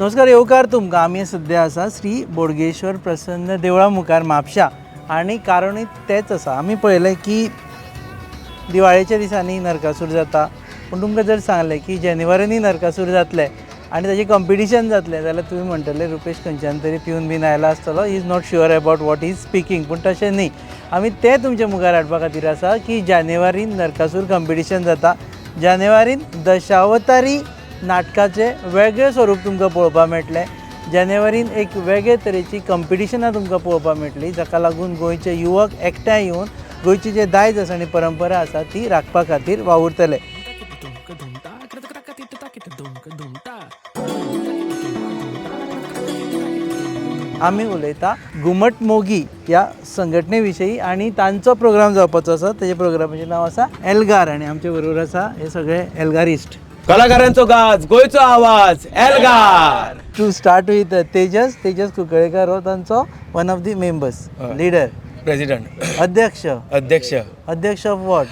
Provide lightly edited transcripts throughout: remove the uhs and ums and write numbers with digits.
नमस्कार येवकार तुमकां. आमी सद्या आसा श्री बोडगेश्वर प्रसन्न देवळा मुखार म्हापशा आनी कारणूय तेच आसा. आमी पळयलें की दिवाळेच्या दिसांनी नरकासूर जाता, पूण तुमकां जर सांगलें की जानेवारीनी नरकासूर जातलें आनी ताचें कंपिटिशन जातलें जाल्यार तुमी म्हणटले रुपेश खंयच्यान तरी पिवन बीन आयला आसतलो, he is not sure about what is speaking. पूण तशें न्ही. आमी तें तुमच्या मुखार हाडपा खातीर आसा की जानेवारीन नरकासूर कंपिटिशन जाता. जानेवारीन दशावतारी नाटकाचे वेगळे स्वरूप तुमकां पळोवपाक मेळटलें. जानेवारीन एक वेगळे तरेची कंपिटिशनां तुमकां पळोवपाक मेळटलीं, जाका लागून गोंयचे युवक एकठांय येवन गोंयची जे दायज आसा आनी परंपरा आसा ती राखपा खातीर वावुरतले. आमी उलयता घुमट मोगी ह्या संघटने विशयी आनी तांचो प्रोग्राम जावपाचो आसा. तेजे प्रोग्रामाचें नांव आसा एल्गार आनी आमचे बरोबर आसा हे सगळे एल्गारिस्ट. कलाकारांचो गाज, गोंयचो आवाज, Elgar. To start with Tejas Kunkalekar हो तांचो one of the members, leader, president, अध्यक्ष ऑफ वॉट?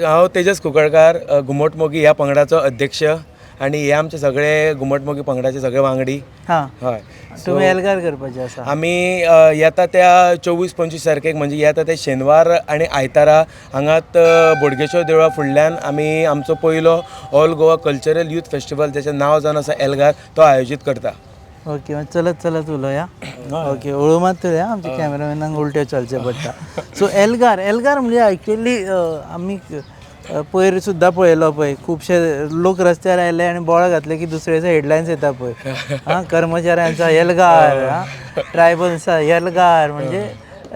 हांव तेजस कुंकळकार, घुमट मोगी ह्या पंगडाचो अध्यक्ष आनी हे आमचे सगळे घुमट मोगी पंगडाचे सगळे वांगडी. हां, हय. तुमी एल्गार करपाचे आसा. आमी येता त्या 24-25 तारखेक म्हणजे येता ते शेनवार आनी आयतारा हांगात बोडगेश्वर देवळा फुडल्यान आमी आमचो पयलो all Goa cultural youth festival, जाचें नांव जावन आसा एल्गार, तो आयोजीत करता. ओके, चलत उलोवया. ओके, हळू मात या, आमच्या कॅमेरामॅनांक उलट्यो चलचें पडटा. सो एल्गार म्हणजे एक्चुअली आमी पयर सुद्दां पळयलो पळय, खुबशे लोक रस्त्यार आयले आनी बोवाळ घातले की दुसरे दिसा हेडलायन्स येता पळय. कर्मचाऱ्यांचा एल्गार, ट्रायबल्सा एल्गार, म्हणजे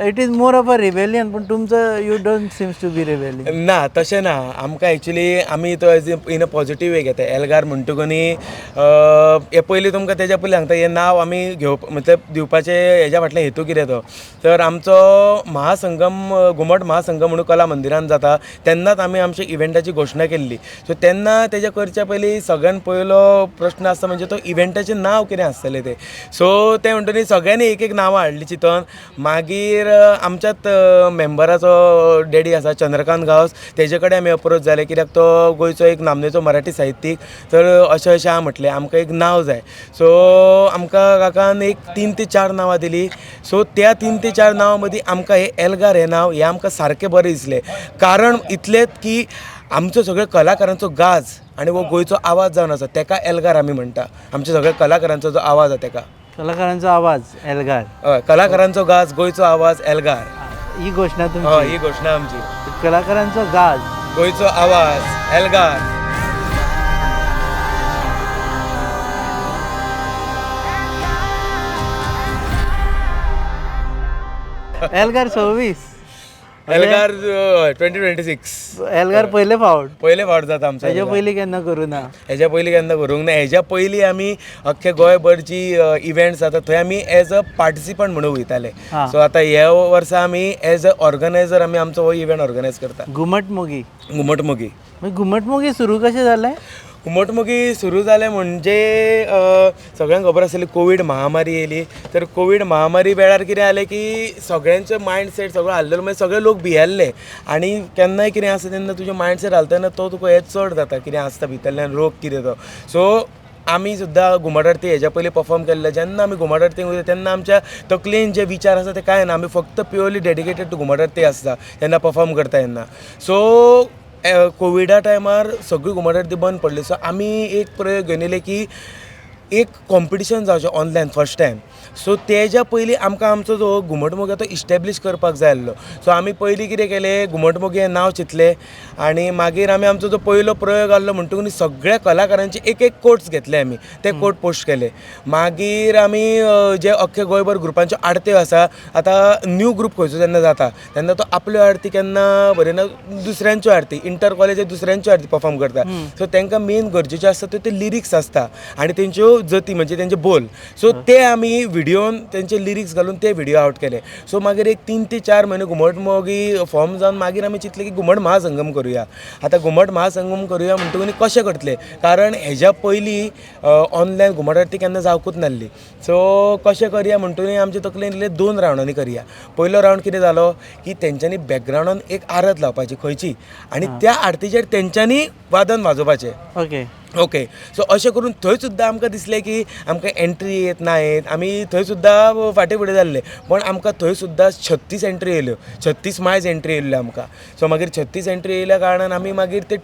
it is more of a rebellion. पूण तुमचं you don't seems to be rebellion. ना, तशें ना. आमकां एक्चुली आमी तो as in a positive way घेता. एल्गार म्हणटकूनी हे पयलीं तुमकां तेज्या पयलीं सांगता, हें नांव आमी मतलब दिवपाचें हेज्या फाटल्यान हेतू कितें तो, तर आमचो महासंगम, घुमट महासंगम म्हणून कला मंदिरान जाता तेन्नाच आमी आमच्या इव्हेंटाची घोशणा केल्ली. सो तेन्ना तेज्या करच्या पयलीं सगळ्यान पयलो प्रश्न आसता म्हणजे तो इव्हेंटाचें नांव कितें आसतलें तें. सो तें म्हणटनी सगळ्यांनी एक नांवां हाडलीं चिंतोन. मागीर आमच्याच मेंबराचो डॅडी आसा चंद्रकांत गांवस, तेजे कडेन आमी अप्रोच जाले, कित्याक तो गोंयचो एक नामनेचो मराठी साहित्यीक. तर अशें हांव म्हटलें आमकां एक नांव जाय. सो आमकां काकान एक 3 ते 4 नांवां दिलीं. सो त्या 3 ते 4 नांवां मदीं आमकां हे एल्गार हें नांव हें आमकां सारकें बरें दिसलें. कारण इतलेंच की आमचो सगळ्या कलाकारांचो गाज आनी हो गोंयचो आवाज जावन आसा तेका एल्गार आमी म्हणटा. आमच्या सगळ्या कलाकारांचो जो आवाज आसा तेका कलाकारांचो आवाज एल्गार. हय, कलाकारांचो गाज, गोंयचो आवाज, एल्गार. ही घोशणा तुमची. हय, ही घोशणा आमची. कलाकारांचो गाज, गोंयचो आवाज, एल्गार. एल्गार 26. एल्गार 2026. एल्गार पयले फावट जाता आमचो. हेज्या पयलीं केन्ना करूं ना. हेज्या पयलीं केन्ना करूंक ना. हेज्या पयलीं आमी अख्खे गोंयभर जी इव्हेंट्स जाता थंय आमी एज अ पार्टिसिपंट म्हणून वयताले. सो आतां ह्या वर्सा आमी एज अ ऑर्गनायझर आमी आमचो हो इव्हेंट ऑर्गनायज करता. घुमट मोगी घुमट मोगी सुरू कशें जालें? घुमट मोगी सुरू जालें म्हणजे सगळ्यांक खबर आसली कोवीड महामारी येयली. तर कोवीड महामारी वेळार कितें जालें की सगळ्यांचो मायंडसेट सगळो हाल्लेलो, म्हणजे सगळे लोक भियेल्ले. आनी केन्नाय कितें आसा तेन्ना तुजें मायंडसेट हालतना तो तुका हें चड जाता, कितें आसता भितरल्यान रोग कितें तो. सो आमी सुद्दां घुमट आरती हेज्या पयलीं परफॉर्म केल्ले. जेन्ना आमी घुमट आरतीक वयता तेन्ना आमच्या तकलेन जे विचार आसा ते कांय ना. आमी फक्त प्युअरली डेडिकेटेड टू घुमट आरती आसता तेन्ना परफॉर्म करता तेन्ना. सो कोविडा टायमार सगळी घुमट आरती बंद पडली. सो आमी एक प्रयोग घेवन येयले की एक कॉम्पिटिशन जावचें ऑनलायन फर्स्ट टायम. सो तेज्या पयलीं आमकां आमचो जो घुमट मोगी तो इस्टॅब्लीश करपाक जाय आसलो. सो आमी पयलीं कितें केलें, घुमट मोगी हें नांव चिंतलें आनी मागीर आमी आमचो जो पयलो प्रयोग आसलो म्हणटकूच सगळ्या कलाकारांचे एक कोट्स घेतले आमी, ते कोट पोस्ट केले. मागीर आमी जे अख्खे गोंयभर ग्रुपांच्यो आरत्यो आसा, आतां न्यू ग्रूप खंयचो जेन्ना जाता तेन्ना तो आपल्यो आरती केन्ना बरयना, दुसऱ्यांच्यो आरती, इंटर कॉलेज दुसऱ्यांच्यो आरती परफॉर्म करता. सो तांकां मेन गरजेच्यो आसता ते लिरिक्स आसता आनी तेंच्यो जती म्हणजे तेंचे बोल. सो ते आमी व्हिडिओन तेंचे लिरिक्स घालून ते व्हिडिओ आउट केले. सो मागीर एक 3 ते 4 म्हयने घुमट मोगी फॉर्म जावन मागीर आमी चिंतलें की घुमट महासंगम करुया. आतां घुमट महासंगम करुया म्हणटकूच कशें करतले, कारण हेज्या पयलीं ऑनलायन घुमट आरती केन्ना जावंकूच नासली. सो कशें करया म्हणटकूच आमचे तकलेन येयलें 2 रावंडांनी करया. पयलो रावंड कितें जालो की तेंच्यांनी बॅकग्रावंडान एक आरत लावपाची खंयची आनी त्या आरतीचेर तेंच्यांनी वादन वाजोवपाचें. ओके. ओके, सो अशें करून थंय सुद्दां आमकां दिसलें की आमकां एंट्री येत नायत, आमी थंय सुद्दां फाटीं फुडें जाल्ले, पण आमकां थंय सुद्दां 36 एंट्री येयल्यो, 36 मायज एंट्री येयल्ल्यो आमकां. सो मागीर 36 एंट्री येयल्या कारणान आमी मागीर ते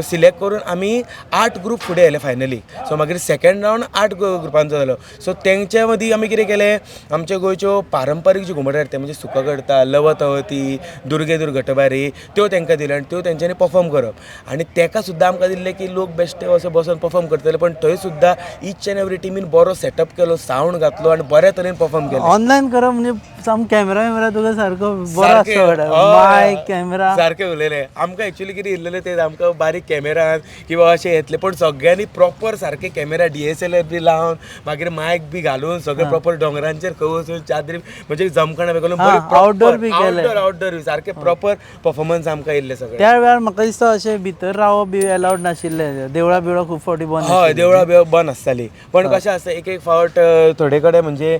सिलेक्ट करून आमी 8 ग्रूप फुडें येयले फायनली. सो मागीर सेकंड रावंड 8 ग्रुपांचो जालो. सो तेंच्या मदीं आमी कितें केलें, आमचे गोंयच्यो पारंपारीक ज्यो घुमट आरती म्हणजे सुका करता, लवतवती, दुर्गेदूर घटबारी, त्यो तेंकां दिल्यो आनी त्यो तेंच्यांनी परफॉर्म करप. आनी तेका सुद्दां आमकां दिल्लें की लोक बेश्टे असो बसून परफॉर्म करतले, पण थंय सुद्दां ईच एंड एवरी टिमीन बरो सेटअप केलो, सावंड घातलो आनी बऱ्या तरेन परफॉर्म केलो. ऑनलायन करप म्हणजे साम कॅमेरा तुका सारको बरो सारकें, आसता, हय, मायक कॅमेरा सारकें उलयलें. आमकां एक्चुअली कितें इल्लेलें तें आमकां बारीक कॅमेरान किंवा अशें येतले, पण सगळ्यांनी प्रॉपर सारके कॅमेरा DSLR बी लावन मागीर मायक बी घालून सगळें प्रॉपर दोंगरांचेर खंय वचून चादरी म्हणजे जमखणां बी घालून outdoor बी केलें. आउटडोर सारकें प्रॉपर परफॉर्मन्स आमकां येयल्लें सगळें. त्या वेळार म्हाका दिसता अशें भितर रावप बी अलाउड नाशिल्लें, देवळां बिवळां खूब फावटी बंद हय, देवळां बिवळां बंद आसतालीं, पण कशें आसता एक एक फावट थोडे कडेन म्हणजे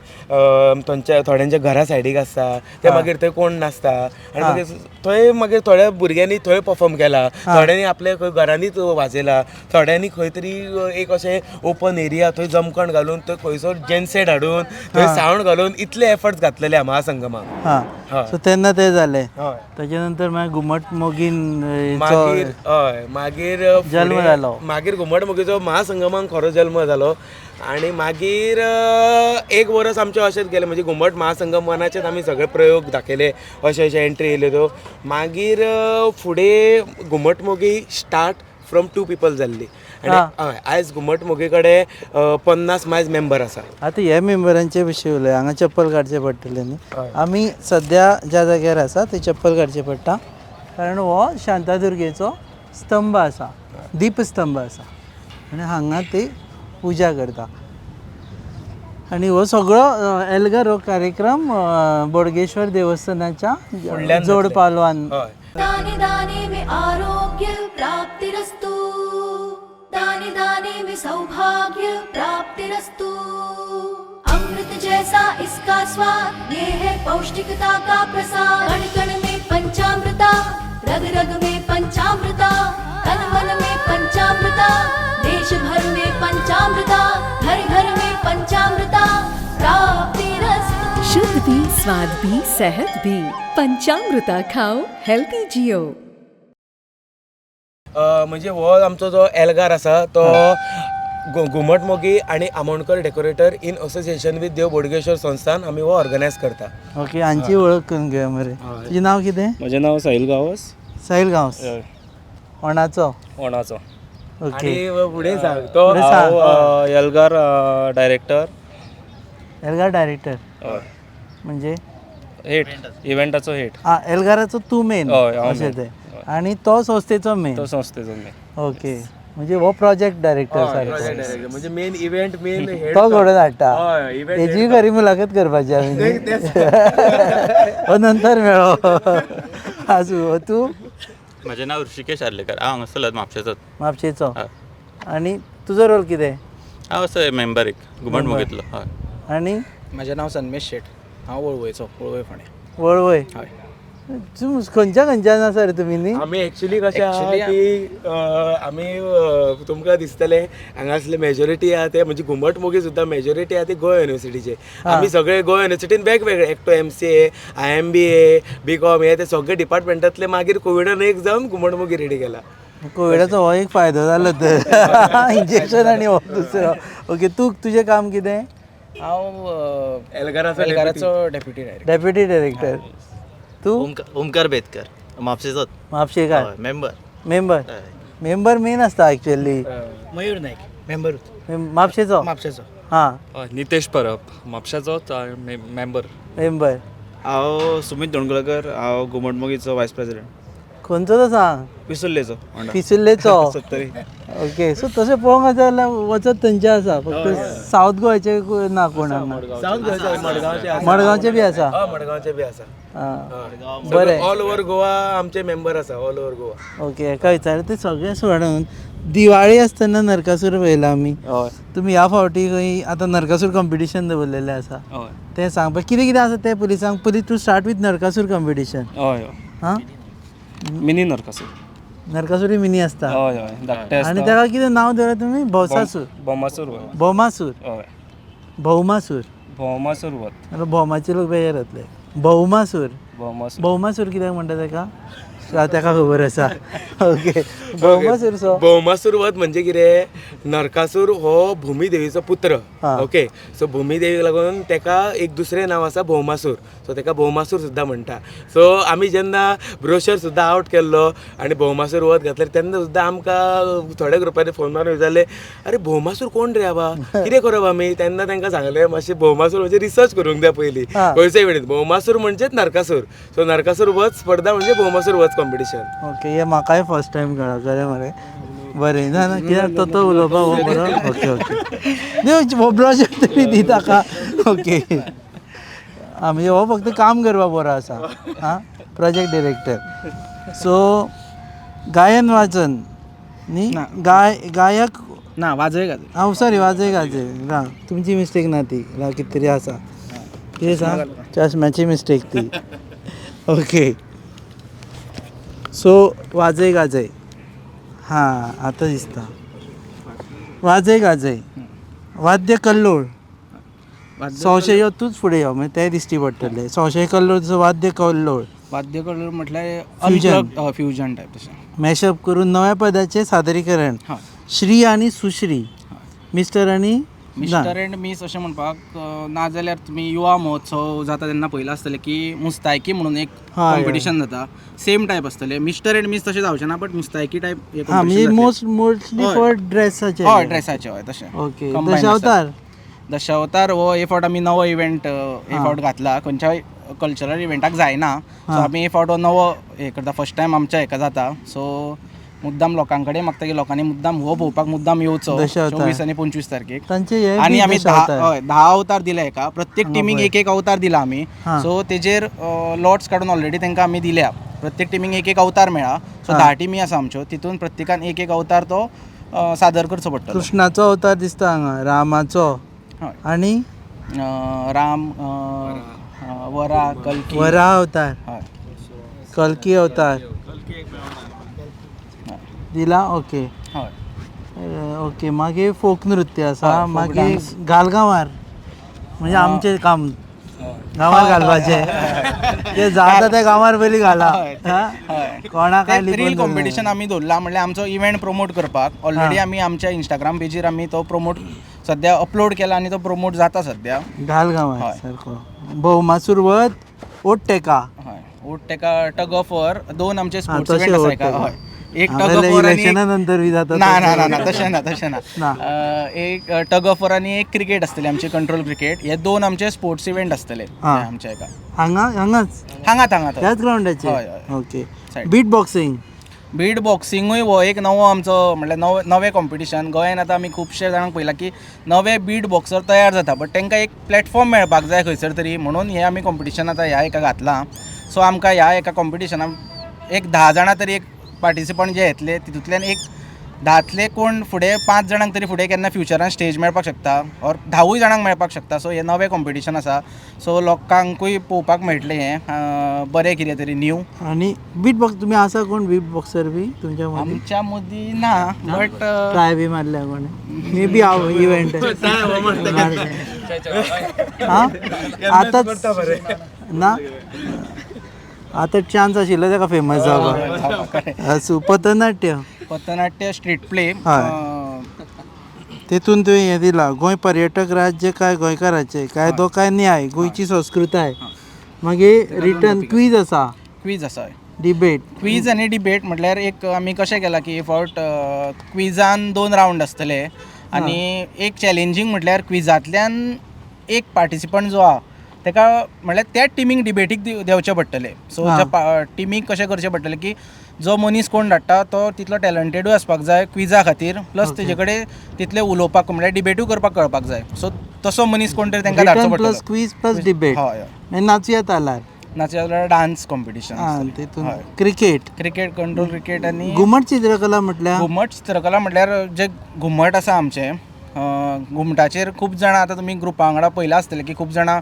थोड्यांच्या घरा सायडीक आसता ते मागीर थंय कोण नासता आनी मागीर थंय मागीर थोड्या भुरग्यांनी थंय परफॉर्म केला, थोड्यांनी आपल्या खंय घरांनीच वाजयला, थोड्यांनी खंय तरी एक अशें ओपन एरिया थंय जमखण घालून थंय खंयसर जेनसेट हाडून थंय सावंड घालून इतले एफर्ट्स घातलेले ह्या महासंगमाक. हां, सो तेन्ना तें जालें. हय, ताच्या नंतर मागीर घुमट मोगीन मागीर हय मागीर जल्म फुडें जालो. मागीर घुमट मोगीचो महासंगमाक खरो जल्म जालो. आनी मागीर एक वर्स आमचें अशेंच गेलें, म्हणजे घुमट महासंगमानाचेच आमी सगळे प्रयोग दाखयले, अशे अशे एंट्री येयल्यो त्यो. मागीर फुडें घुमट मोगी स्टार्ट फ्रॉम 2 people जाल्ली आनी हय आयज घुमट मोगी कडेन 50 मायज मेंबर आसा. आतां हे मेंबरांचे विशीं उलय, हांगा चप्पल काडचें पडटलें न्ही. आमी सद्या ज्या जाग्यार आसा थंय चप्पल काडचें पडटा, कारण हो शांतादुर्गेचो स्तंभ आसा, दीपस्तंभ आसा आनी हांगा ती पुजा करता. आनी हो सगळो एल्गार हो कार्यक्रम बोडगेश्वर देवस्थानाच्या जोड पालवान. दाने दाने में आरोग्य प्राप्तिरस्तु, दाने दाने में सौभाग्य प्राप्तिरस्तु, अमृत जैसा इसका स्वाद, ये है पौष्टिकता का प्रसाद, कण कण में पंचामृता, रग रग में पंचामृता, तन मन में पंचामृता, देश भर में पंचामृता, घर घर में पंचामृता प्राप्तिरस्तु. शुद्ध भी, स्वाद भी, सेहत भी. पंचामृता खाओ, हेल्थी जियो. म्हणजे हो आमचो जो एल्गार आसा तो घुमट मोगी आनी Amonkar decorator in association with Dev Bodgeshwar Sansthan आमी हो ऑर्गनायज करता. ओके, हांची वळख करून घेया मरे. तुजें नांव कितें? म्हजें नांव साहिल गांवस. साहिल गांवस, ओणाचो. ओणाचो. ओके, आनी फुडें सांग तो. फुडें सांग. हांव एल्गार डायरेक्टर. एल्गार डायरेक्टर हय, म्हणजे हेड इव्हेंटाचो हेड. एल्गाराचो तूं मेन हय, हांव अशें main. तें, आनी तो संस्थेचो मेन. तो संस्थेचो मेन. ओके, म्हणजे हो प्रोजेक्ट डायरेक्टर सारको, म्हणजे मेन इव्हेंट मेन हेड तो घडोवन हाडटा. हय, event तेजी खरी मुलाखत करपाची आमी. हो नंतर मेळो. आसूं, तूं म्हजें नांव ऋषिकेश आर्लेकर. हांव हांगासरलो म्हापशेचोच. म्हापशेचो. आनी तुजो रोल कितें? हांव असो मेंबर एक घुमट मोगीतलो. हय. आनी म्हजें नांव सन्मेश शेट. हांव वळवयचो, वळवय फोंडे. वळवय. हय. तूं खंयच्यान आसा रे तुमी न्ही? आमी एक्चुली कशें आहा की आमी तुमकां दिसतलें हांगासले मेजॉरिटी आहा ते म्हणजे घुमट मोगी सुद्दां मेजॉरिटी आहा ती गोंय युनिवर्सिटीचे. आमी सगळे गोंय युनिवर्सिटीन वेगवेगळे, एकटो MCA, IMBA, BCom हे ते सगळे डिपार्टमेंटांतले मागीर कोविडान एक जावन घुमट मोगी रेडी केला. कोविडाचो हो एक फायदो जालो तर. इंजेक्शन आनी हो दुसरो. ओके, तूं तुजें काम कितें? हांव एल्गाराचो डेप्युटी डायरेक्टर. Deputy director. तूं? ओमकार बेतकर म्हापशेचोच. म्हापशेकार. मेंबर. मेंबर. मेंबर मेन आसता एक्चुअली. मयूर नायक, मेंबर म्हापशेचो. म्हापशेचो. हां, नितेश परब म्हापशाचोच मेंबर. मेंबर. हांव सुमित दोणगलकर. हांव घुमट मोगीचो वायस प्रेसिडेंट. खंयचो तो सांग? पिसुल्लेचो. पिसुल्लेचो. सत्तरी. ओके, सो तशें पळोवंक वचत जाल्यार वचत थंयचे आसा, फक्त सावथ गोंयचे ना कोण हांगा. सावथ गोंयचे मडगांवचे आसा. मडगांवचे बी आसा. मडगांवचे बी आसा. हां, बरें. ऑल ओव्हर गोवा आमचे मेंबर आसा, ऑल ओव्हर गोवा. ओके, एका विचार ते सगळे सोडून दिवाळी आसतना नरकासूर पळयला आमी. हय, तुमी ह्या फावटी खंय आतां नरकासूर कॉम्पिटिशन दवरलेलें आसा, हय, तें सांग पळय कितें कितें आसा तें पयलीं सांग. पयलीं to start with Narakasur competition. हय. हां, मिनी नरकासूर. नरकासुरी मिनी असता हय हय धाकटे आणि आसता त्याला कितें नाव दिला तुम्ही भौसासूर भोमासूर वत भौमासूर हय भौमासूर भोमासूर वत आता भौमाचे लोक बेजार जातले भौमासूर भोमासूर भौमासूर कित्याक म्हणटा ताका ताका खबर आसा ओके भौमासूर सो भौमासूर वध म्हणजे कितें नरकासूर हो भूमिदेवीचो पुत्र हा. ओके सो भूमिदेवीक लागून तेका एक दुसरें नांव आसा भौमासूर सो तेका भौमासूर सुद्दां म्हणटा सो आमी जेन्ना ब्रोशर सुद्दां आवट केल्लो आनी भौमासूर वध घातले तेन्ना सुद्दां आमकां थोड्या ग्रुपांनी फोन मारून विचारले अरे भौमासूर कोण रे बाबा कितें करप आमी तेन्ना तांकां सांगलें मातशें भौमासूर म्हणजे रिसर्च करूंक जाय पयलीं हा. खंयच्याय वेळेन भौमासूर म्हणजेच नरकासूर सो नरकासूर वध स्पर्धा म्हणजे भौमासूर वध कॉम्पिटिशन ओके हे म्हाकाय फर्स्ट टायम कळ्ळा खरें मरे बरें ना ना कित्याक तो उलोवपाक हो बरो ओके ओके देव ब्रॉशर तरी दी ताका ओके म्हणजे हो फक्त काम करपाक बरो आसा हां प्रोजेक्ट डिरेक्टर सो गायन वाचन न्ही गायक ना वाजय गाजय हांव सॉरी वाजय गाजय राव तुमची मिस्टेक ना ती राव कितें तरी आसा कितें सांग चश्म्याची मिस्टेक ती ओके सो वाजय गाजय हां आतां दिसता वाजय गाजय वाद्य कल्लोळ संशय यो तूच फुडें यो मागीर तें दिश्टी पडटलें संशय कल्लोळ तसो वाद्य कल्लोळ वाद्य कलर म्हटल्यार Fusion. फ्युजन टायप तशें मॅशअप करून नव्या पदाचें सादरीकरण हां श्री आनी सुश्री मिस्टर आनी मिस्टर एंड मिस अशें म्हणपाक नाजाल्यार तुमी युवा महोत्सव जाता तेन्ना पयला आसतलें की मुस्तायकी म्हणून एक हय, कॉम्पिटिशन जाता सेम टायप आसतलें मिस्टर एंड मिस तशें जावचें ना बट मुस्तायकी टायप हां म्हणजे मोस्टली हय. फॉर ड्रेसाचे हय ड्रेसाचें हय तशें ओके Combined दशावतार दशावतार हो हे फावट आमी नवो इव्हेंट हे फावट घातला खंयच्याय कल्चरल इव्हेंटाक जायना सो आमी हे फावट हो नवो हे करता फर्स्ट टायम आमच्या हेका जाता सो मुद्दाम लोकां कडेन मागता की लोकांनी मुद्दाम हो भोवपाक मुद्दाम येवचो दशावतार. 24 आनी 25 तारखेक तांचे हे आणि बी आमी दशावतार. हय 10 अवतार दिले एका प्रत्येक टिमीक एक एक अवतार दिला आमी हां. सो तेजेर लॉट्स काडून ऑलरेडी तांकां आमी दिल्या प्रत्येक टिमीक एक एक अवतार मेळ्ळा सो 10 टिमी आसा आमच्यो तितून प्रत्येकान एक एक अवतार तो सादर करचो पडटलो कृष्णाचो अवतार दिसता हांगा रामाचो हय. आनी राम वरा कल्की वरा अवतार हय कल्की अवतार दिला ओके हय ओके मागीर फोक नृत्य आसा हय, folk मागीर dance. गालगांवार म्हणजे आमचें काम गांवार घालपाचें ते जाता ते गांवार पयलीं घाला हय. हां? कोणाक काय रील लिपून कॉम्पिटिशन आमी दवरला म्हणल्यार आमचो इव्हेंट प्रमोट करपाक ऑलरेडी आमी आमच्या इंस्टाग्राम पेजीर आमी तो प्रमोट सद्या अपलोड केला आनी तो प्रमोट जाता सद्या घालगांवार हय. सारको भौमासूर वध ओट टेका हय ओट तेका टग ऑफ वॉर दोन आमचे स्पोर्ट्स तशें इव्हेंट आसा ओट एका तेका. हय एक हांगा टग ऑफ वॉर आनी इलेक्शना नंतर बी जाता ना तसं. ना ना ना तशें ना तशें ना. ना एक टग ऑफ वॉर आनी एक क्रिकेट आसतलें आमचे कंट्रोल क्रिकेट हे दोन आमचे स्पोर्ट्स इव्हेंट आसतले हां. आमच्या एका हांगाच हांगात त्याच ग्राउंडाचेर हय, हय. Okay Side. Beat boxing beat बॉक्सिंगूय हो एक नवो आमचो म्हणल्यार नवें कॉम्पिटिशन गोंयांत आतां आमी खुबशे जाणांक पळयलां की नवे बीट बॉक्सर तयार जाता बट तांकां एक प्लॅटफॉर्म मेळपाक जाय खंयसर तरी म्हणून हे आमी कॉम्पिटिशन आतां ह्या एका घातलां सो आमकां ह्या एका कॉम्पिटिशनाक एक 10 जाणां तरी एक पार्टिसिपंट जे येतले तितूंतल्यान एक 10तले कोण फुडें 5 जाणांक तरी फुडें केन्ना फ्युचरान स्टेज मेळपाक शकता ऑर 10 जाणांक मेळपाक शकता सो हें नवें कॉम्पिटिशन आसा सो लोकांकूय पळोवपाक मेळटलें हें बरें कितें तरी न्यू आणि बीट बॉक्स तुम्ही आसा कोण बीट बॉक्सर बी तुमच्या मदीं आमच्या मदीं ना बट ट्राय बी मारल्या कोणी मे बी हांव इव्हेंट आतांच ना आता चान्स आशिल्लो ताका फेमस जावपाक असो पथनाट्य स्ट्रीट प्ले तेतून तुवें हें दिलां गोंय पर्यटक राज्य काय गोंयकाराचे कायदो काय न्याय गोंयची संस्कृताय मागीर रिटर्न क्वीज आसा क्वीज आसा डिबेट क्वीज आनी डिबेट म्हटल्यार एक आमी कशें केलां की फावट क्विजान 2 रावंड आसतले आनी एक चॅलेंजींग म्हटल्यार क्विजांतल्यान एक पार्टिसिपंट जो आहा तेका म्हटल्यार त्या टिमीक डिबेटीक देंवचें पडटलें सो त्या टिमीक कशें करचें पडटलें की जो मनीस कोण धाडटा तो तितलो टॅलंटेडूय आसपाक जाय क्विजा खातीर प्लस तेजे कडेन तितलें उलोवपाक म्हळ्यार डिबेटूय करपाक कळपाक जाय सो तसो मनीस कोण तरी तांकां धाडचो पडटलो प्लस क्वीज प्लस डिबेट हय हय नाचूया तालार नाचल्यार डान्स कॉम्पिटिशन तेतून क्रिकेट क्रिकेट कंट्रोल क्रिकेट आनी घुमट चित्रकला म्हटल्यार घुमट चित्रकला म्हटल्यार जे घुमट आसा आमचें घुमटाचेर खूब जाणां आतां तुमी ग्रुपा वांगडा पयलां आसतलें की खूब जाणां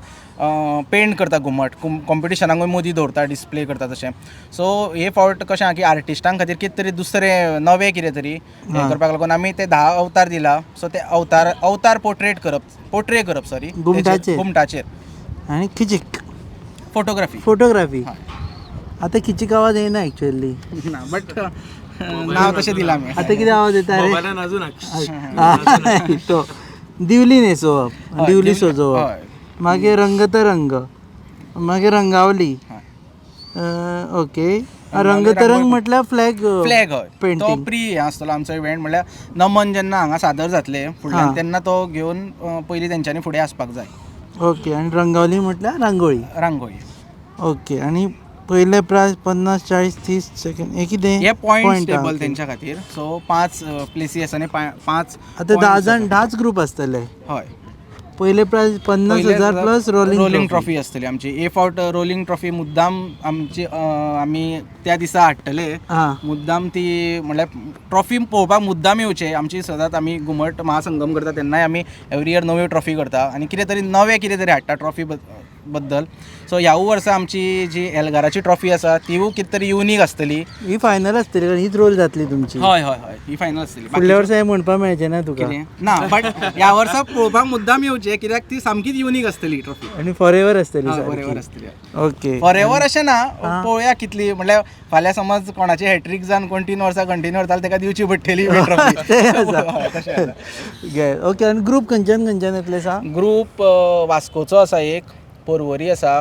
पेंट करता घुमट कॉम्पिटिशनाकूय मदीं दवरता डिस्प्ले करता तशें. सो हे फावट कशें आहा की आर्टिस्टां खातीर कितें तरी दुसरें नवें कितें तरी हें करपाक लागून आमी ते 10 अवतार दिला. सो ते अवतार पोर्ट्रे करप सॉरी घुमटाचेर आनी खिचीक फोटोग्राफी आतां खिचीक आवाज येना एक्चुअली. ना बट नांव तशें दिलां आमी. आतां कितें आवाज येता रे? मोबायलान अजून तो दिवली न्हेसोवप, दिवली सजोवप, मागीर रंगतरंग, मागीर रंगावली. ओके, रंगतरंग म्हटल्यार फ्लॅग हय तो पेंटिंग. प्री हें आसतलो आमचो इव्हेंट म्हणल्यार नमन जेन्ना हांगा सादर जातले फुडल्यान तेन्ना तो घेवन पयलीं तेंच्यांनी फुडें आसपाक जाय. ओके, आनी रंगावली म्हटल्यार रांगोळी. रांगोळी. ओके, आनी पयले प्रायज 50, 40, 30 सेकंड हे कितें? हे पॉयंट टेबल तेंच्या खातीर. सो 5 प्लेसीस आनी 5 आतां 10 ग्रुप आसतले. हय. पयले प्रायज 50,000 प्लस रोलिंग ट्रॉफी आसतली आमची. हे फावट रोलिंग ट्रॉफी मुद्दाम आमी त्या दिसा हाडटले. मुद्दाम ती म्हणल्यार ट्रॉफी पळोवपाक मुद्दाम येवचे. आमची सदांच आमी घुमट महासंगम करता तेन्नाय आमी एवरी इयर नवी ट्रॉफी करता आनी कितें तरी हाडटा ट्रॉफी बद्दल. सो ह्या वर्सा आमची जी एल्गाराची ट्रॉफी आसा तीवूय कितें तरी युनीक आसतली. ही फायनल आसतली कारण हीच रोल जातली तुमची. हय ही फायनल आसतली. फुडल्या वर्सा हें म्हणपाक मेळचें ना तुका. ना बट ह्या वर्सा पळोवपाक मुद्दाम येवचे कित्याक ती सामकीच युनीक आसतली ट्रॉफी. आनी फॉरएवर आसतली. फॉरएवर आसतली. ओके, फॉरएवर अशें ना, पळोवया कितली. म्हणल्यार फाल्यां समज कोणाची हॅट्रीक जावन कोण 3 वर्सां कंटिन्यू करताले तेका दिवची पडटली ट्रॉफी. ओके, आनी ग्रुप खंयच्यान येतले सा? ग्रुप वास्कोचो आसा, एक पर्वरी आसा,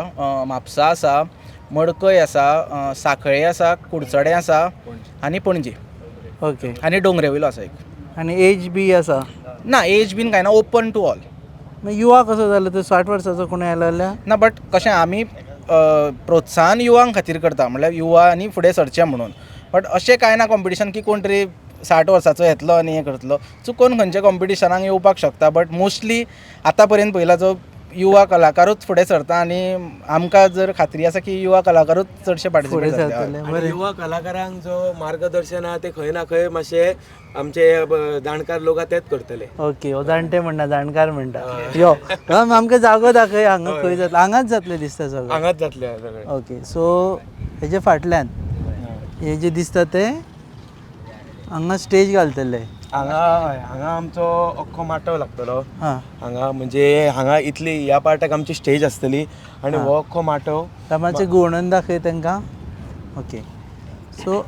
म्हापसा आसा, मडकय आसा, साखळे आसा, कुडचडे आसा आनी पणजे. ओके, आनी डोंगरेवेलो आसा एक. आनी एज बी आसा? ना एज बीन कांय ना, ओपन टू ऑल. युवा कसो जालो तो 60 वर्साचो कोणी आयलो जाल्यार? ना बट कशें आमी प्रोत्साहन युवांक खातीर करता म्हणल्यार युवांनी फुडें सरचें म्हणून. बट अशें कांय ना कॉम्पिटिशन की कोण तरी 60 वर्साचो येतलो आनी हें करतलो. चुकून खंयच्या कॉम्पिटिशनाक येवपाक शकता. बट मोस्टली आतां पर्यंत पयला जो युवा कलाकारूच फुडें सरता आनी आमकां जर खात्री आसा की युवा कलाकारूच चडशे पार्टिसिपेट जातले. आणि युवा कलाकारांक जो मार्गदर्शन आहा ते खंय ना खंय मातशे आमचे जाणकार लोक तेच करतले. ओके, हो जाणटे म्हणटा, जाणकार म्हणटा. यो आमकां जागो दाखय हांगा खंय जातलो. हांगाच जातलें दिसता सगळें. हांगाच जातले सगळे. ओके, सो हेजे फाटल्यान हे जे दिसता ते हांगा स्टेज घालतले. हांगा आमचो अख्खो माटो लागतलो. हांगा म्हणजे हांगा इतली ह्या पार्टाक आमची स्टेज आसतली आनी हो अख्खो माटो मातशे घुवणून दाखय तांकां. ओके, सो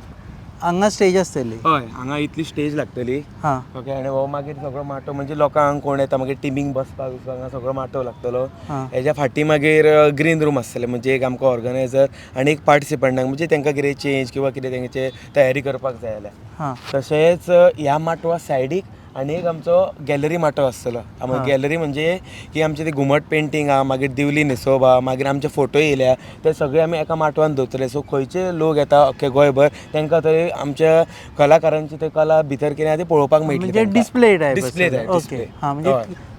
हांगा स्टेज आसतली. हय, हांगा इतली स्टेज लागतली. ओके, आनी हो मागीर सगळो माटो म्हणजे लोकांक कोण येता मागीर टिमींग बसपाक हांगा सगळो माटो लागतलो. हेज्या फाटीं मागीर ग्रीन रूम आसतले म्हणजे एक आमकां ऑर्गनायझर आनी एक पार्टिसिपंटांक म्हणजे तांकां कितें चेंज किंवा कितें तेंचे तयारी करपाक जाय जाल्यार. तशेंच ह्या माटवा सायडीक आनी एक आमचो गॅलरी माटो आसतलो. गॅलरी म्हणजे की आमचे ते घुमट पेंटींग आहा, मागीर दिवली न्हेसोवप आहा, मागीर आमचे फोटो येयल्या ते सगळे आमी एका माटवान दवरतले. सो खंयचे लोक येता अख्खे गोंयभर तांकां थंय आमच्या कलाकारांची ते कला भितर कितें आहा ती पळोवपाक मेळटली. म्हणजे डिस्प्ले टायप. ओके, म्हणजे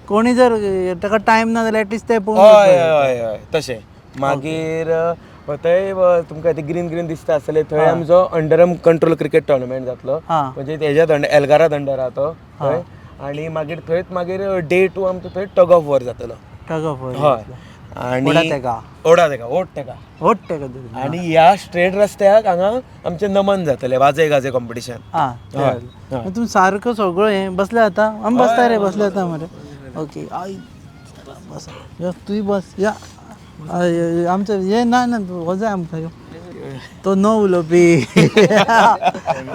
कोणी जर ताका टायम ना जाल्यार एटलीस्ट ते पळोवन. हय तशें. मागीर थंय तुमकां ते ग्रीन दिसता आसतले थंय आमचो अंडरआर्म कंट्रोल क्रिकेट टुर्नामेंट जातलो. म्हणजे तेज्या एल्गारा दंडार आहा तो थंय. आनी मागीर थंयच मागीर डे 2 आमचो थंय टग ऑफ वॉर जातलो. Tug of war. हय, आनी ओट तेका आनी ह्या स्ट्रेट रस्त्याक हांगा आमचें नमन जातलें वाजय गाजय कॉम्पिटिशन. तूं सारको सगळो हें बसले आतां आमी बसता रे, बसले आतां मरे. ओके, बस तुय बस. या आमचो हे ना हो जाय आमकां तो न उलोवपी.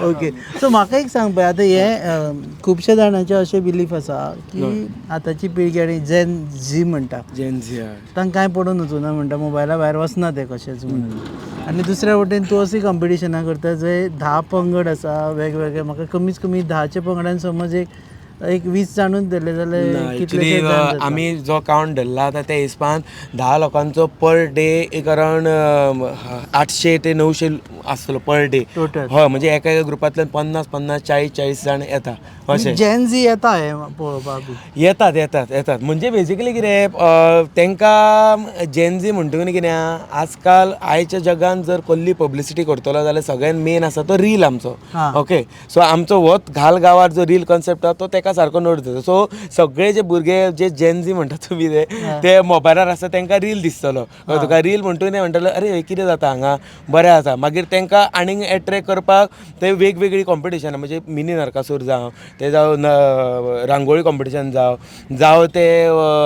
ओके, सो म्हाका एक सांग पळय, आतां हे खुबशे जाणांचे अशें बिलीफ आसा की आतांची पिळगी आनी जेन झी म्हणटा तांकां कांय पडून वचूना म्हणटा, मोबायला भायर वचना ते कशेंच म्हणून. आनी दुसऱ्या वटेन तूं अशी कॉम्पिटिशनां करता जंय 10 पंगड आसा वेगवेगळे. म्हाका कमीत कमी 10च्या पंगडान समज एक 20 जाणूच धरले जाल्यार एक्चुली आमी जो कावंट धरला आतां त्या हिसपान 10 लोकांचो पर डे एक अरावंड 800 ते 900 आसतलो पर डे टोटल. हय, म्हणजे एका ग्रुपांतल्यान 50 40 जाण येता. अशें जेन झी येता हे पळोवपाक. येतात म्हणजे बेजिकली कितें तांकां जेन झी म्हणटकीर कितें आजकाल आयच्या जगान जर कसली पब्लिसिटी करतलो जाल्यार सगळ्यान मेन आसा तो रील आमचो. ओके, सो आमचो होच घाल गांवार जो रील कॉन्सेप्ट आहा तो तेका सारको नोट जाता. सो सगळे जे भुरगे जे जेनझी म्हणटा तुमी ते मोबायलार आसा तांकां रील दिसतलो. तुका रील म्हणटून म्हणटलो अरे हे कितें जाता हांगा बरें आसा. मागीर तांकां आनीक एट्रॅक्ट करपाक ते वेगवेगळी कॉम्पिटिशनां म्हणजे मिनी नरकासूर जावं ते जावं रांगोळी कॉम्पिटिशन जावं ते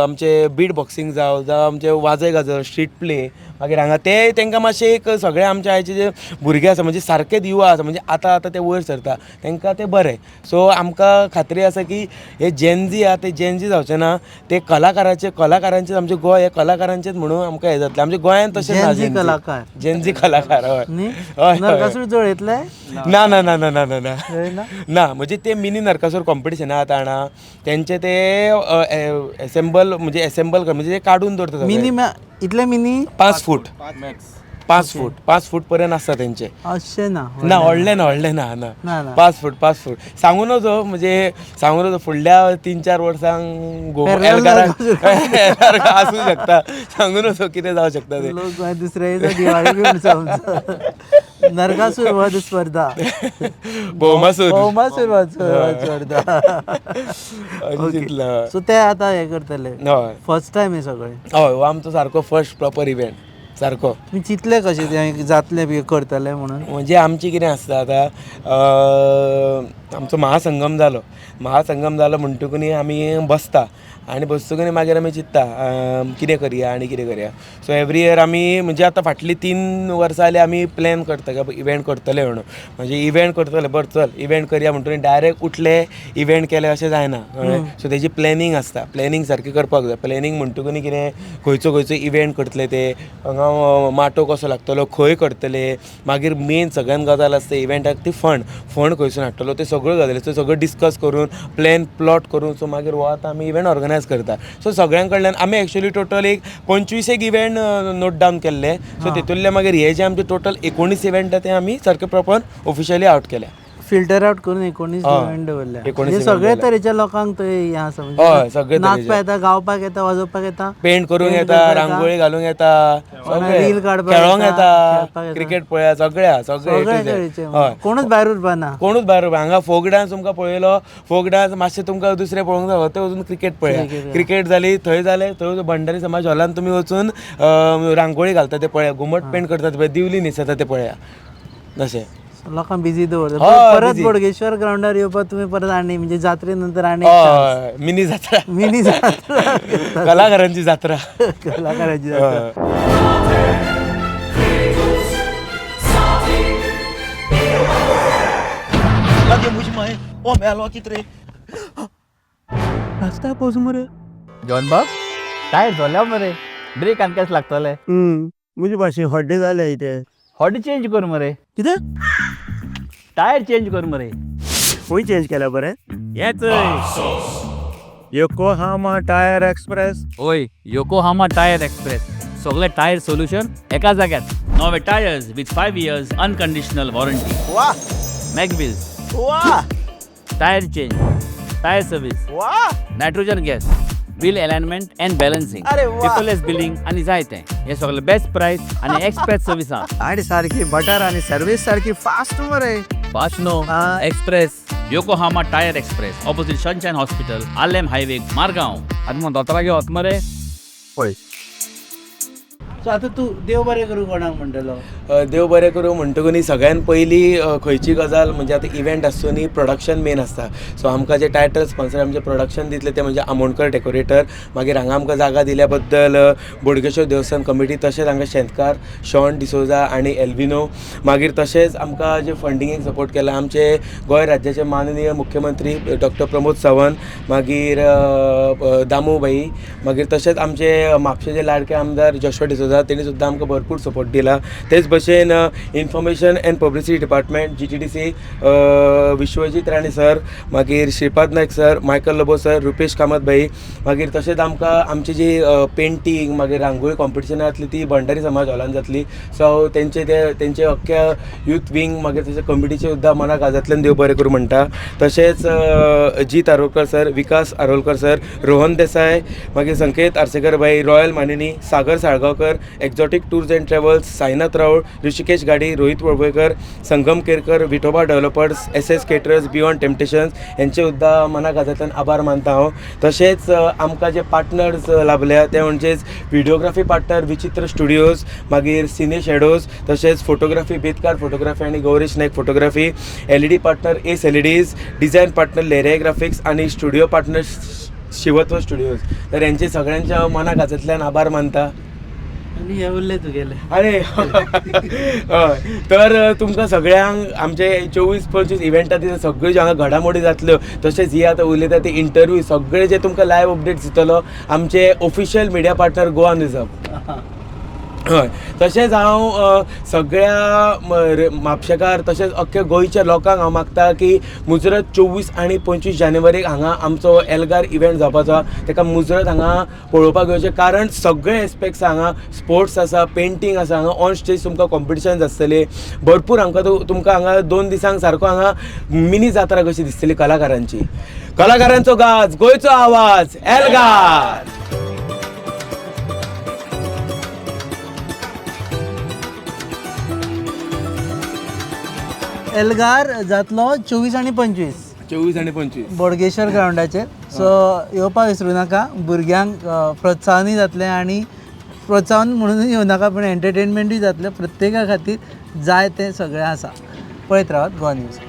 आमचे बीट बॉक्सिंग जावं आमचे वाजय गाजर स्ट्रीट प्ले. मागीर हांगा ते तांकां मातशें एक सगळे आमचे आयचे जे भुरगे आसा म्हणजे सारकेच युवा आसा म्हणजे आतां ते वयर सरता तांकां ते बरें. सो आमकां खात्री आसा की हे जेनझी आहा ते जेनझी जावचे ना. ते कलाकारांचेच आमचे गोंय हे कलाकारांचेच म्हणून आमकां हे जातलें. आमच्या गोंयांत तशें ना जेनझी कलाकार. जेनझी कलाकार हय न्ही? हय नरकासूर जळयतले ना ना ना ना ना ना ना जळयना? ना म्हणजे ते मिनी नरकासूर कॉम्पिटिशन आतां ना तेंचे ते एसेंबल म्हणजे ते काडून दवरतात मिनी इतले मिनी 5 फूट 5 फूट पर्यंत आसता तेंचे. अशें ना ना व्हडले ना ना, ना. 5 फूट सांगून वचो म्हणजे फुडल्या 3-4 वर्सांक एल्गाराक आसूं शकता. सांगून वचो कितें जावं शकता ते. लोक दुसऱ्या दिसा दिवाळी बी म्हणटा नरकासूर वध स्पर्धा भौमासूर वध स्पर्धा. सो ते आतां हे करतले हय फर्स्ट टायम हे सगळे. हय हो आमचो सारको फर्स्ट प्रॉपर इव्हेंट सारको. तुमी चिंतले कशें ते जातले बी करतले म्हणून? म्हणजे आमची कितें आसता आतां आमचो महासंगम जालो म्हणटकूच आमी बसता आनी बसतकूच मागीर आमी चिंतता कितें करया आनी कितें करया. सो एवरी इयर आमी म्हणजे आतां फाटलीं 3 वर्सां जालीं आमी प्लॅन करता की इव्हेंट करतले म्हणून. म्हणजे इव्हेंट करतले बरें चल इव्हेंट करया म्हणटून डायरेक्ट उठले इव्हेंट केले अशें जायना. सो तेजी प्लॅनिंग आसता. प्लॅनिंग सारकी करपाक जाय. प्लॅनिंग म्हणटकूच कितें खंयचो इव्हेंट करतले ते हांगा माटो कसो लागतलो खंय करतले. मागीर मेन सगळ्यान गजाल आसता इव्हेंटाक ती फंड खंयसून हाडटलो ते सगळ्यो गजाली. सो सगळं डिस्कस करून प्लॉट करून सो मागीर हो आतां आमी इव्हेंट ऑर्गनायज करता. सो सगळ्यां कडल्यान आमी एक्चुअली टोटल एक 25 इव्हेंट नोट डावन केल्ले. सो तितूंतले मागीर हे जे आमचे टोटल 19 इव्हेंट ते आमी सारके प्रॉपर ऑफिशियली आउट केल्या. फिल्टर आउट करून 19 इव्हेंट दवरल्या. 19 म्हणजे सगळे तरेच्या लोकांक थंय हें आसा. हय सगळे नाचपाक येता गावपाक येता वाजोवपाक येता पेंट करूंक येता रांगोळी घालूंक येता रील काडपाक खेळोंक येता, येता क्रिकेट पळया सगळे तरेचे. कोणूच भायर उरपा ना. कोणूच भायर हांगा फोक डान्स तुमकां पळयलो फोक डान्स मातशें तुमकां दुसरें पळोवंक जाय ते वचून क्रिकेट पळया. क्रिकेट जाली थंय जालें थंय भंडारी समाज हॉलांत तुमी वचून रांगोळी घालता ते पळया. घुमट पेंट करता ते पळय दिवली न्हेसता ते पळया. तशें लोकांक बिजी दवरता. हय, परत busy. बोडगेश्वर ग्राउंडार येवपाक तुमी परत आनी म्हणजे जात्रे नंतर आनी मिनी जात्रा मिनी जात्रा कलाकारांची जात्रा कलाकारांची जात्रा. जॉन बाब टायर झाल्या मरे ब्रेक आनी केस लागतले. म्हणजे भाशे हड्डे जाले इथे. हॉडी चेंज कर मरे. कितें टायर चेंज कर मरे. खंय चेंज केल्या बरें? येच योकोहामा टायर एक्सप्रेस. ओय योकोहामा टायर एक्सप्रेस सगळे टायर सोल्युशन एका जाग्यात. नवे tyres with 5 years unconditional warranty. वा मॅगविल्स वा टायर चेंज टायर सर्विस वा nitrogen gas wheel alignment and balancing अरे वा. पेपरलेस बिलिंग आनी जायते हे सगळे बेस्ट प्राइस आनी एक्सप्रेस सर्विस आहा. आणि सारखी बटर आणि सर्विस सारखी फास्ट मरे. Fast no express Yokohama tyre express opposite sunshine hospital Alem highway Margao. आनी मग दोतोरा घेवत मरे. पळय सो आतां तूं देव बरें करूं कोणाक म्हणटलो? देव बरें करूं म्हणटकूच सगळ्यान पयलीं खंयची गजाल म्हणजे आतां इव्हेंट आसतो न्ही प्रोडक्शन मेन आसता. सो आमकां जे टायटल स्पॉन्सर आमचे प्रोडक्शन दितले ते म्हणजे आमोणकर डेकोरेटर. मागीर हांगा आमकां जागा दिल्या बद्दल बोडगेश्वर देवस्थान कमिटी तशेंच हांगा शेतकार शॉन डिसोजा आनी एल्विनो. मागीर तशेंच आमकां जे फंडिंगेक सपोर्ट केला आमचे गोंय राज्याचे माननीय मुख्यमंत्री डॉक्टर प्रमोद सावंत. मागीर दामू भाई. मागीर तशेंच आमचे म्हापशेचे लाडके आमदार जोशवा डिसोजा तेणी सुद्दां आमकां भरपूर सपोर्ट दिला. तेच भशेन information and publicity department GTDC Vishwajit Rane sir. मागीर Shripad Naik sir Michael Lobo sir Rupesh Kamat bhai. मागीर तशेंच आमकां आमची जी पेंटींग मागीर रांगोळी कॉम्पिटिशनां जातली ती भंडारी समाज हॉलांत जातली. सो तेंचे अख्ख्या यूथ विंग मागीर तशें कमिटीचे सुद्दां मनाक आजातल्यान देव बरें करूं म्हणटा. तशेंच जीत आरोलकर सर विकास आरोलकर सर रोहन देसाय मागीर Sanket Arsekar bhai royal Manini Sagar Salgaonkar exotic tours and travels, Sainath Raul, Rishikesh Gadi, Rohit Valvaikar, Sangam Kerkar, Vithoba developers, SS caterers, beyond temptations यांचे सुद्धा मना खात्यांतल्यान आभार मानता हांव. तशेंच आमकां जे पार्टनर्स लाभल्या ते म्हणजेच व्हिडिओग्राफी पार्टनर विचित्र स्टुडिओज, मागीर सिने शॅडोज, तशेंच फोटोग्राफी बेतकार फोटोग्राफी आनी Gaurish Naik photography, LED partner S LEDs, design partner लेरिया ग्राफिक्स आणि स्टुडिओ पार्टनर शिवत्व स्टुडिओज. तर यांचे सगळ्यांच्या मना खात्यांतल्यान आभार मानता. आनी हे उरले तुगेले. अरे हय, तर तुमकां सगळ्यांक आमचे 24-25 इव्हेंटां दिता सगळ्यो ज्यो हांगा घडामोडी जातल्यो, तशेंच ही आतां उलयता ते इंटरव्यू सगळे जे तुमकां लायव्ह अपडेट्स दितलो आमचे official media partner Goa news hub. हय, तशेंच हांव सगळ्या म्हापशेकार तशेंच अख्ख्या गोंयच्या लोकांक हांव मागता की मुजरत 24 आनी 25 जानेवारीक हांगा आमचो एल्गार इव्हेंट जावपाचो. ताका मुजरत हांगा पळोवपाक येवचें, कारण सगळे एस्पेक्ट्स हांगा स्पोर्ट्स आसा, पेंटींग आसा, हांगा ऑन स्टेज तुमकां कॉम्पिटिशन्स आसतली. भरपूर तुमकां हांगा 2 दिसांक सारको हांगा मिनी जात्रा कशी दिसतली कलाकारांची. कलाकारांचो गाज, गोंयचो आवाज, एल्गार. एल्गार जातलो 24 आनी 25 बोडगेश्वर ग्रावंडाचेर. सो येवपाक विसरूं नाका. भुरग्यांक प्रोत्साहनूय जातलें आनी प्रोत्साहन म्हणूनच येवं नाका पूण एंटरटेनमेंटूय जातलें. प्रत्येका खातीर जाय तें सगळें आसा. पळयत रावात गोवा न्यूज.